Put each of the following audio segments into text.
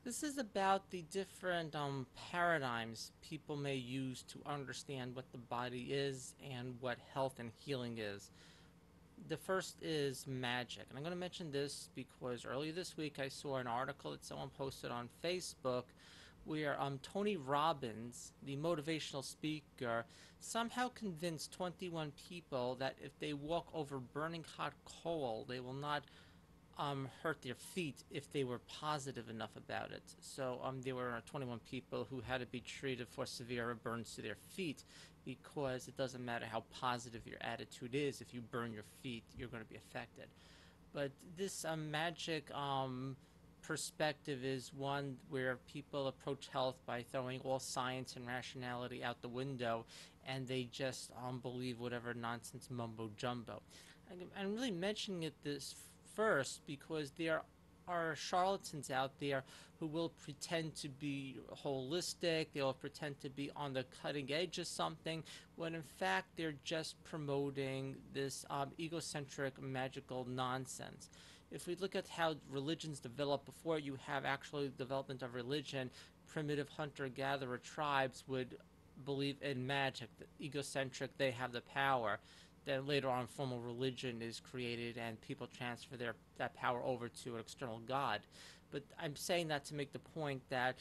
This is about the different paradigms people may use to understand what the body is and what health and healing is. The first is magic. And I'm going to mention this because earlier this week I saw an article that someone posted on Facebook where Tony Robbins, the motivational speaker, somehow convinced 21 people that if they walk over burning hot coal, they will not hurt their feet if they were positive enough about it. So there were 21 people who had to be treated for severe burns to their feet because it doesn't matter how positive your attitude is. If you burn your feet, you're going to be affected. But this magic perspective is one where people approach health by throwing all science and rationality out the window, and they just believe whatever nonsense mumbo jumbo. I'm really mentioning this first because there are charlatans out there who will pretend to be holistic, they'll pretend to be on the cutting edge of something, when in fact they're just promoting this egocentric magical nonsense. If we look at how religions develop before you have actually development of religion, primitive hunter-gatherer tribes would believe in magic, the egocentric, they have the power. Then later on, formal religion is created, and people transfer that power over to an external god. But I'm saying that to make the point that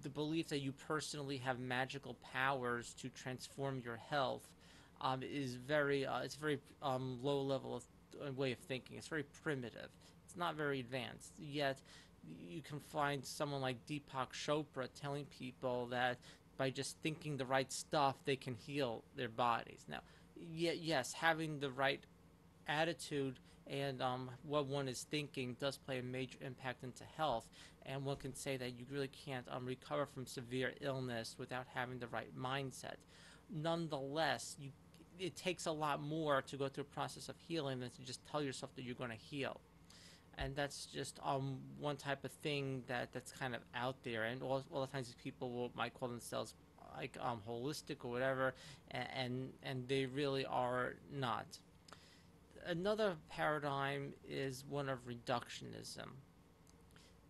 the belief that you personally have magical powers to transform your health is it's very low level of way of thinking. It's very primitive. It's not very advanced. Yet you can find someone like Deepak Chopra telling people that by just thinking the right stuff, they can heal their bodies. Now, yes, having the right attitude and what one is thinking does play a major impact into health. And one can say that you really can't recover from severe illness without having the right mindset. Nonetheless, it takes a lot more to go through a process of healing than to just tell yourself that you're going to heal. And that's just one type of thing that's kind of out there. And all the times people might call themselves like holistic or whatever, and they really are not. Another paradigm is one of reductionism.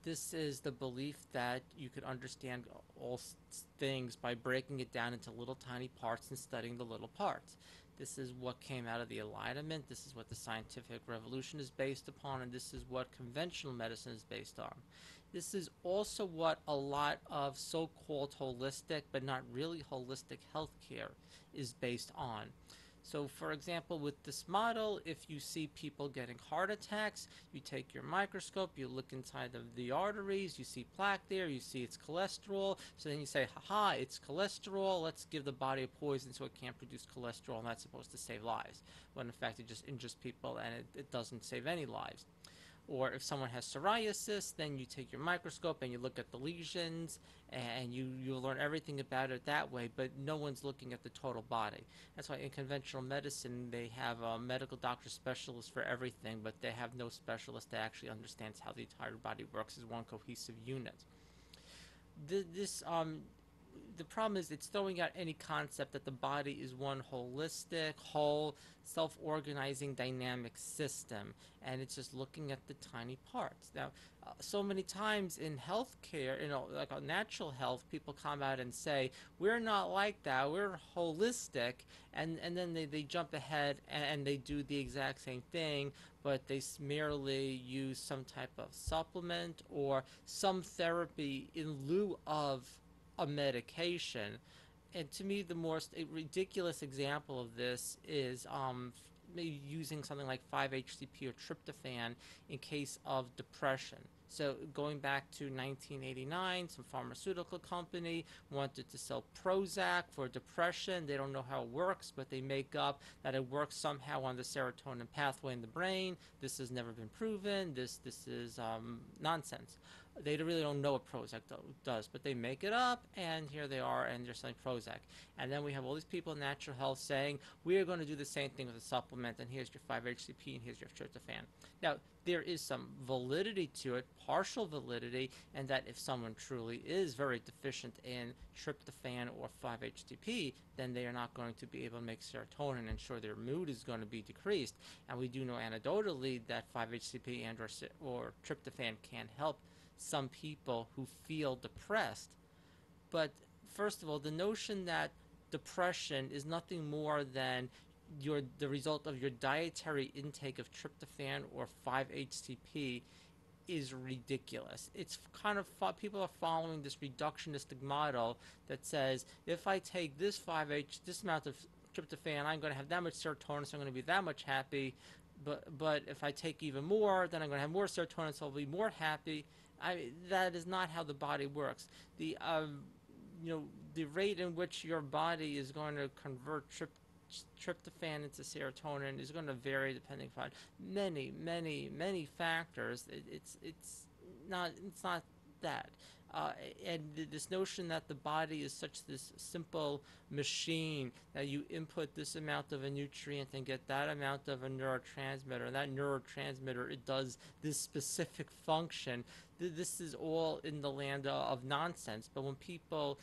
This is the belief that you could understand all things by breaking it down into little tiny parts and studying the little parts. This is what came out of the Enlightenment. This is what the scientific revolution is based upon, and this is what conventional medicine is based on. This is also what a lot of so called holistic, but not really holistic healthcare is based on. So, for example, with this model, if you see people getting heart attacks, you take your microscope, you look inside of the arteries, you see plaque there, you see it's cholesterol. So then you say, haha, it's cholesterol, let's give the body a poison so it can't produce cholesterol, and that's supposed to save lives. When in fact it just injures people and it doesn't save any lives. Or if someone has psoriasis, then you take your microscope and you look at the lesions, and you learn everything about it that way, but no one's looking at the total body. That's why in conventional medicine they have a medical doctor specialist for everything, but they have no specialist that actually understands how the entire body works as one cohesive unit. This the problem is it's throwing out any concept that the body is one holistic, whole, self-organizing, dynamic system, and it's just looking at the tiny parts. Now, so many times in healthcare, like natural health, people come out and say, we're not like that, we're holistic, and then they jump ahead and they do the exact same thing, but they merely use some type of supplement or some therapy in lieu of a medication. And to me, the most ridiculous example of this is maybe using something like 5-HTP or tryptophan in case of depression. So going back to 1989, some pharmaceutical company wanted to sell Prozac for depression. They don't know how it works, but they make up that it works somehow on the serotonin pathway in the brain. This has never been proven. This is nonsense. They really don't know what Prozac does, but they make it up, and here they are, and they're selling Prozac. And then we have all these people in natural health saying, we are going to do the same thing with a supplement, and here's your 5-HTP, and here's your tryptophan. Now, there is some validity to it, partial validity, and that if someone truly is very deficient in tryptophan or 5-HTP, then they are not going to be able to make serotonin, and sure, their mood is going to be decreased. And we do know anecdotally that 5-HTP and or tryptophan can help some people who feel depressed. But first of all, the notion that depression is nothing more than the result of your dietary intake of tryptophan or 5-HTP is ridiculous. It's kind of people are following this reductionistic model that says if I take this amount of tryptophan, I'm going to have that much serotonin, so I'm going to be that much happy. But if I take even more, then I'm going to have more serotonin, so I'll be more happy. That is not how the body works. The you know the rate in which your body is going to convert tryptophan into serotonin is going to vary depending upon many factors. It's not that. And this notion that the body is such this simple machine that you input this amount of a nutrient and get that amount of a neurotransmitter, and that neurotransmitter it does this specific function. This is all in the land of nonsense. But when people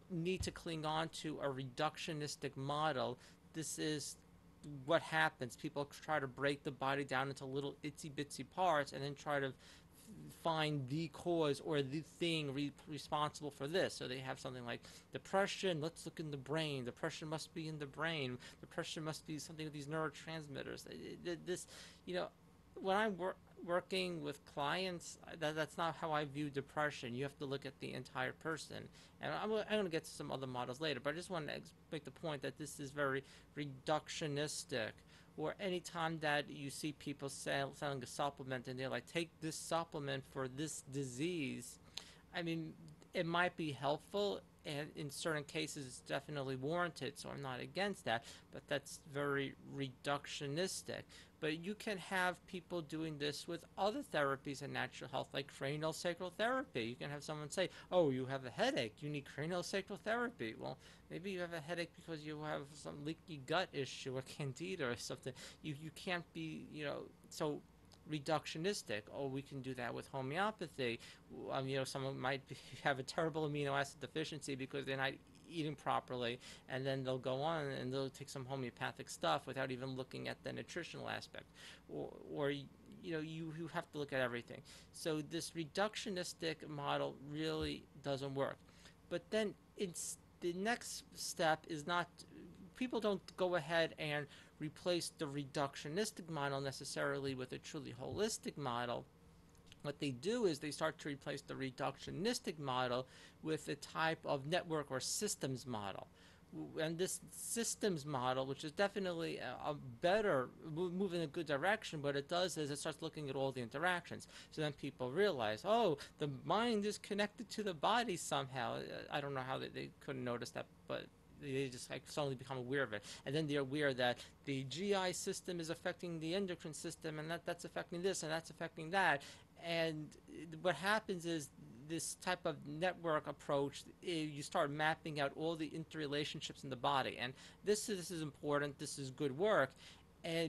need to cling on to a reductionistic model, this is what happens. People try to break the body down into little itsy bitsy parts and then try to find the cause or the thing responsible for this. So they have something like depression. Let's look in the brain. Depression must be in the brain. Depression must be something with these neurotransmitters. This, you know, when I'm working with clients, that's not how I view depression. You have to look at the entire person. And I'm going to get to some other models later, but I just want to make the point that this is very reductionistic. Or anytime that you see people selling a supplement and they're like, take this supplement for this disease, I mean, it might be helpful, and in certain cases it's definitely warranted, so I'm not against that, but that's very reductionistic. But you can have people doing this with other therapies in natural health, like craniosacral therapy. You can have someone say, oh, you have a headache, you need craniosacral therapy. Well, maybe you have a headache because you have some leaky gut issue or candida or something. You can't be, so reductionistic. Oh, we can do that with homeopathy. Someone might have a terrible amino acid deficiency because they're not eating properly, and then they'll go on and they'll take some homeopathic stuff without even looking at the nutritional aspect. Or you have to look at everything. So this reductionistic model really doesn't work. But then the next step is not, people don't go ahead and replace the reductionistic model necessarily with a truly holistic model. What they do is they start to replace the reductionistic model with a type of network or systems model. And this systems model, which is definitely a better move in a good direction, what it does is it starts looking at all the interactions. So then people realize, oh, the mind is connected to the body somehow. I don't know how they couldn't notice that, but they just suddenly become aware of it, and then they're aware that the GI system is affecting the endocrine system, and that's affecting this, and that's affecting that. And what happens is this type of network approach, you start mapping out all the interrelationships in the body, and this is important. This is good work.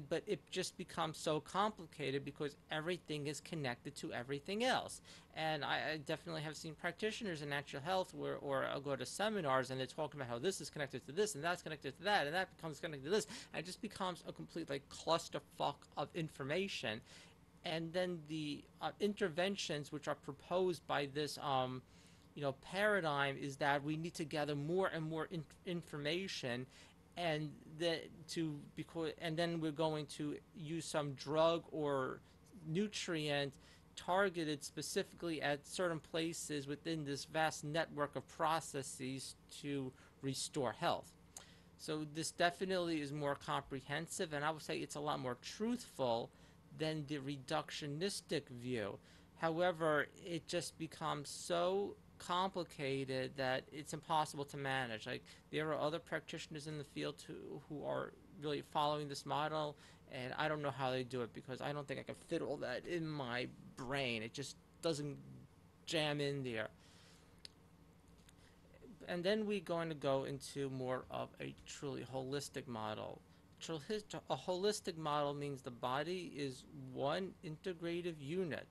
But it just becomes so complicated because everything is connected to everything else. And I definitely have seen practitioners in natural health or I'll go to seminars and they're talking about how this is connected to this and that's connected to that and that becomes connected to this. And it just becomes a complete clusterfuck of information. And then the interventions which are proposed by this paradigm is that we need to gather more and more information, and then we're going to use some drug or nutrient targeted specifically at certain places within this vast network of processes to restore health. So this definitely is more comprehensive, and I would say it's a lot more truthful than the reductionistic view. However, it just becomes so complicated that it's impossible to manage. Like, there are other practitioners in the field who are really following this model, and I don't know how they do it because I don't think I can fit all that in my brain. It just doesn't jam in there. And then we're going to go into more of a truly holistic model. A holistic model means the body is one integrative unit.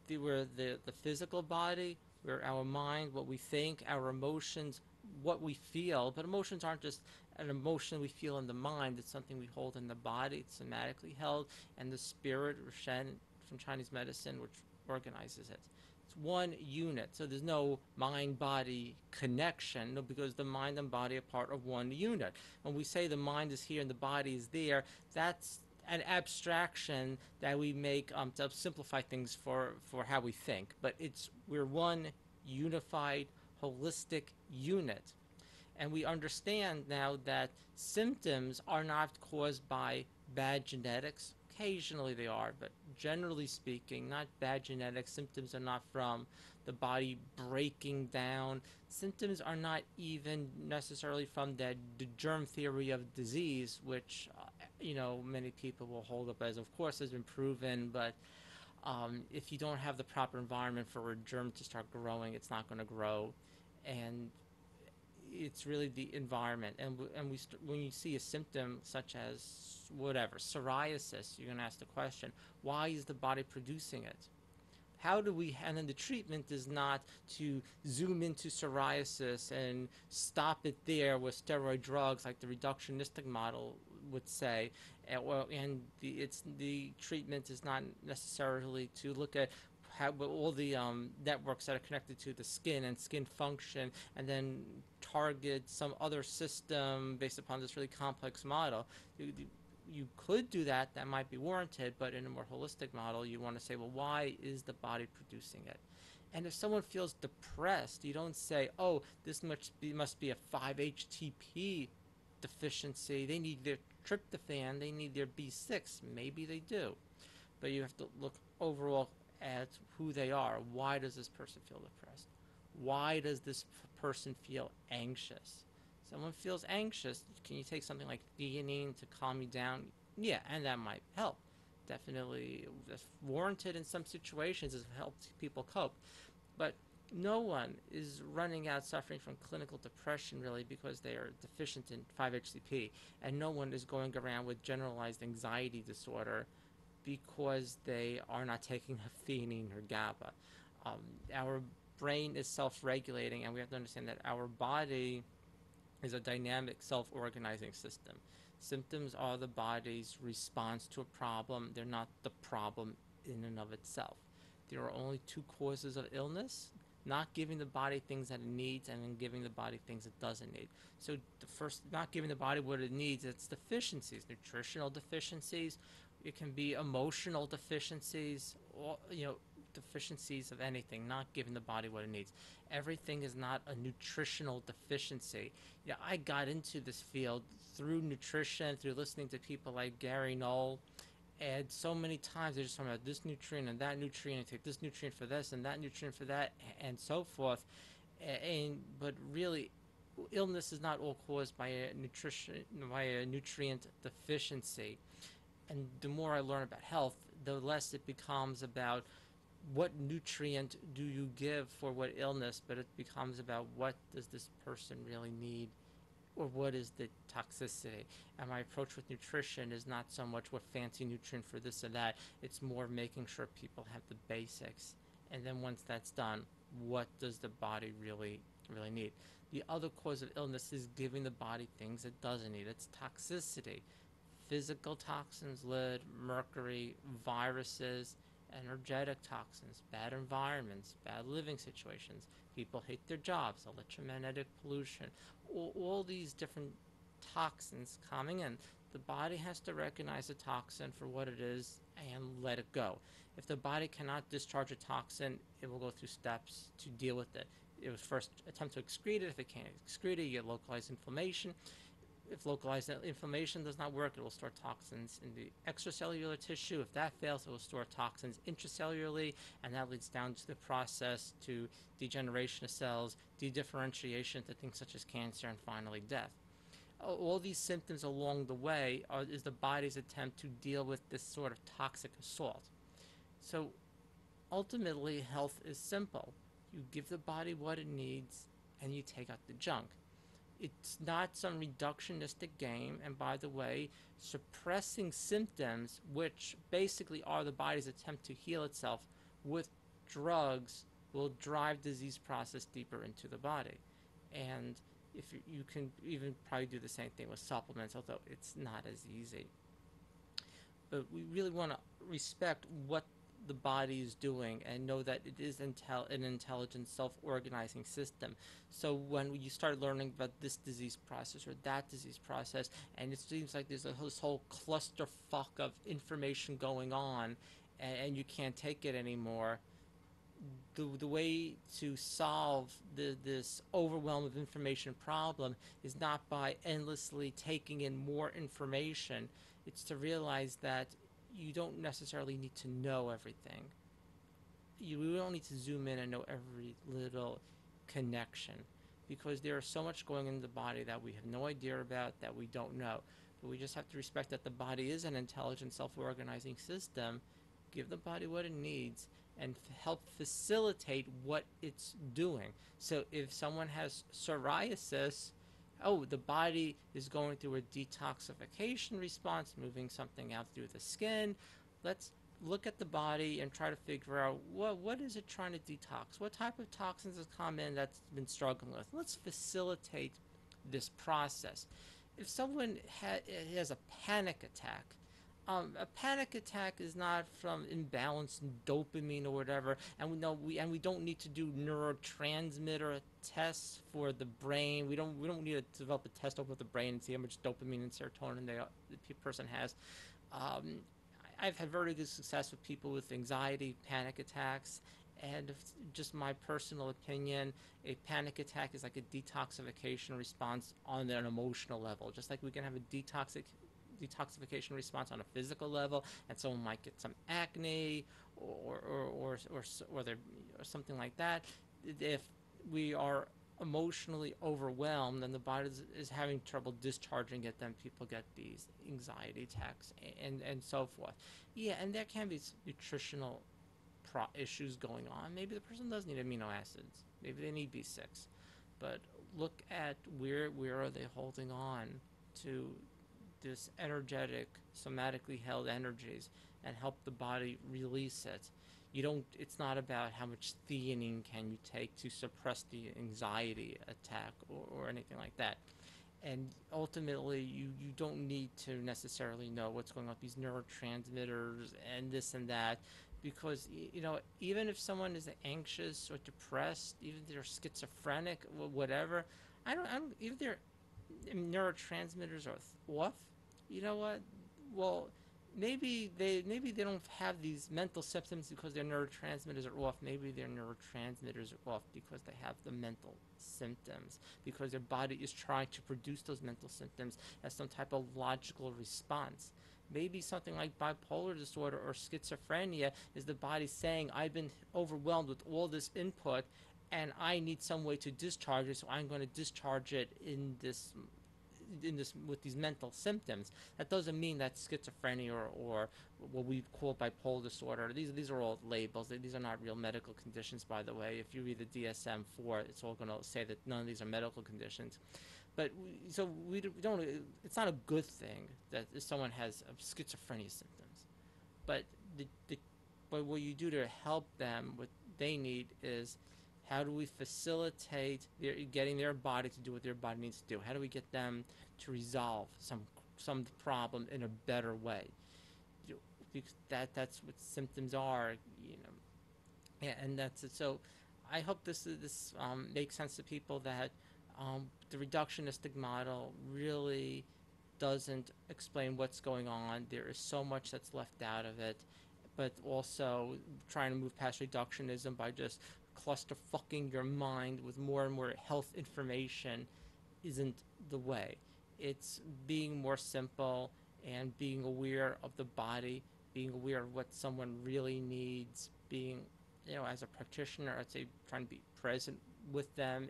Where the physical body, where our mind, what we think, our emotions, what we feel. But emotions aren't just an emotion we feel in the mind. It's something we hold in the body. It's somatically held. And the spirit, or Shen, from Chinese medicine, which organizes it. It's one unit. So there's no mind-body connection, no, because the mind and body are part of one unit. When we say the mind is here and the body is there, that's an abstraction that we make to simplify things for how we think. But we're one unified, holistic unit. And we understand now that symptoms are not caused by bad genetics. Occasionally they are, but generally speaking, not bad genetics. Symptoms are not from the body breaking down. Symptoms are not even necessarily from the germ theory of disease, which many people will hold up as, of course, has been proven. But if you don't have the proper environment for a germ to start growing, it's not going to grow. And it's really the environment. When you see a symptom such as whatever psoriasis, you're going to ask the question, why is the body producing it? How do we, and then the treatment is not to zoom into psoriasis and stop it there with steroid drugs like the reductionistic model would say. The treatment is not necessarily to look at how all the networks that are connected to the skin and skin function, and then target some other system based upon this really complex model. You could do that, that might be warranted, but in a more holistic model, you want to say, well, why is the body producing it? And if someone feels depressed, you don't say, oh, this must be a 5-HTP deficiency. They need their tryptophan, they need their B6. Maybe they do. But you have to look overall at who they are. Why does this person feel depressed? Why does this person feel anxious? Someone feels anxious, can you take something like theanine to calm you down? Yeah, and that might help. Definitely that's warranted in some situations. It helps people cope. But no one is running out suffering from clinical depression really because they are deficient in 5-HTP, and no one is going around with generalized anxiety disorder because they are not taking theanine or GABA. Our brain is self-regulating, and we have to understand that our body is a dynamic self-organizing system. Symptoms are the body's response to a problem. They're not the problem in and of itself. There are only two causes of illness: not giving the body things that it needs, and then giving the body things it doesn't need. So the first, not giving the body what it needs, it's deficiencies, nutritional deficiencies. It can be emotional deficiencies, or, deficiencies of anything, not giving the body what it needs. Everything is not a nutritional deficiency. I got into this field through nutrition, through listening to people like Gary Knoll, and so many times they're just talking about this nutrient and that nutrient, and take this nutrient for this and that nutrient for that, and so forth. But really, illness is not all caused by a nutrient deficiency. And the more I learn about health, the less it becomes about what nutrient do you give for what illness, but it becomes about what does this person really need, or what is the toxicity. And my approach with nutrition is not so much what fancy nutrient for this or that, it's more making sure people have the basics. And then once that's done, what does the body really need? The other cause of illness is giving the body things it doesn't need. It's toxicity. Physical toxins, lead, mercury, viruses, energetic toxins, bad environments, bad living situations. People hate their jobs, electromagnetic pollution, all these different toxins coming in. The body has to recognize a toxin for what it is and let it go. If the body cannot discharge a toxin, it will go through steps to deal with it. It will first attempt to excrete it. If it can't excrete it, you get localized inflammation. If localized inflammation does not work, it will store toxins in the extracellular tissue. If that fails, it will store toxins intracellularly, and that leads down to the process to degeneration of cells, dedifferentiation to things such as cancer, and finally death. All these symptoms along the way is the body's attempt to deal with this sort of toxic assault. So ultimately, health is simple. You give the body what it needs, and you take out the junk. It's not some reductionistic game, and by the way, suppressing symptoms, which basically are the body's attempt to heal itself with drugs, will drive disease process deeper into the body. And if you can even probably do the same thing with supplements, although it's not as easy. But we really want to respect what the body is doing and know that it is an intelligent self-organizing system. So when you start learning about this disease process or that disease process, and it seems like there's this whole clusterfuck of information going on, and you can't take it anymore, the way to solve this overwhelm of information problem is not by endlessly taking in more information. It's to realize that you don't necessarily need to know everything. You don't need to zoom in and know every little connection, because there is so much going in the body that we have no idea about, that we don't know. But we just have to respect that the body is an intelligent self-organizing system, give the body what it needs, and help facilitate what it's doing. So if someone has psoriasis, oh, the body is going through a detoxification response, moving something out through the skin. Let's look at the body and try to figure out what is it trying to detox? What type of toxins has come in that's been struggling with? Let's facilitate this process. If someone has a panic attack, a panic attack is not from imbalance in dopamine or whatever, and we don't need to do neurotransmitter tests for the brain. We don't need to develop a test over the brain and see how much dopamine and serotonin the person has. Um, I've had very good success with people with anxiety, panic attacks, and just my personal opinion, a panic attack is like a detoxification response on an emotional level. Just like we can have a detoxification response on a physical level, and someone might get some acne or something like that. If we are emotionally overwhelmed and the body is having trouble discharging it, then people get these anxiety attacks and so forth. Yeah, and there can be nutritional issues going on. Maybe the person does need amino acids. Maybe they need B6. But look at where are they holding on to this energetic, somatically held energies, and help the body release it. You don't. It's not about how much theanine can you take to suppress the anxiety attack or anything like that. And ultimately, you don't need to necessarily know what's going on with these neurotransmitters and this and that, because even if someone is anxious or depressed, even if they're schizophrenic, whatever, I don't even their neurotransmitters are off. You know what? Well, maybe they don't have these mental symptoms because their neurotransmitters are off. Maybe their neurotransmitters are off because they have the mental symptoms, because their body is trying to produce those mental symptoms as some type of logical response. Maybe something like bipolar disorder or schizophrenia is the body saying, I've been overwhelmed with all this input and I need some way to discharge it, so I'm going to discharge it in this with these mental symptoms. That doesn't mean that schizophrenia or what we call bipolar disorder. These are all labels. These are not real medical conditions, by the way. If you read the DSM-4, it's all going to say that none of these are medical conditions. But we don't. It's not a good thing that if someone has schizophrenia symptoms. But but what you do to help them, what they need is, how do we facilitate getting their body to do what their body needs to do? How do we get them to resolve some problem in a better way? Because that's what symptoms are, Yeah, and that's it. So, I hope this makes sense to people, that the reductionistic model really doesn't explain what's going on. There is so much that's left out of it, but also trying to move past reductionism by just cluster fucking your mind with more and more health information isn't the way. It's being more simple and being aware of the body, being aware of what someone really needs, being, as a practitioner, I'd say trying to be present with them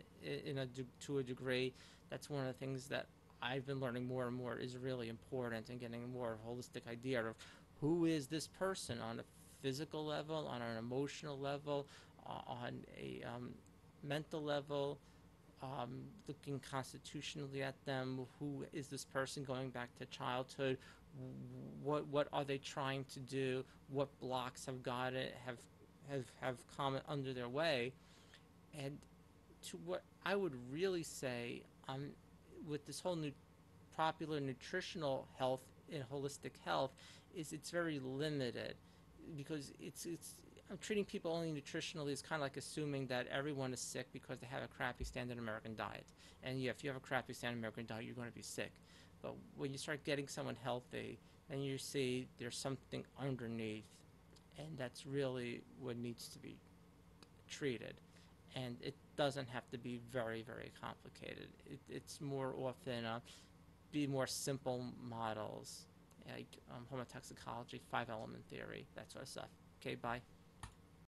to a degree. That's one of the things that I've been learning more and more is really important, and getting a more holistic idea of who is this person on a physical level, on an emotional level, on a mental level, looking constitutionally at them. Who is this person going back to childhood? What are they trying to do? What blocks have come under their way? And to what I would really say, with this whole new popular nutritional health and holistic health, is it's very limited. because it's treating people only nutritionally is kind of like assuming that everyone is sick because they have a crappy standard American diet. And yeah, if you have a crappy standard American diet, you're going to be sick. But when you start getting someone healthy, and you see there's something underneath, and that's really what needs to be treated. And it doesn't have to be very, very complicated. It's more often be more simple models like homo-toxicology, 5-element theory, that sort of stuff. Okay, bye.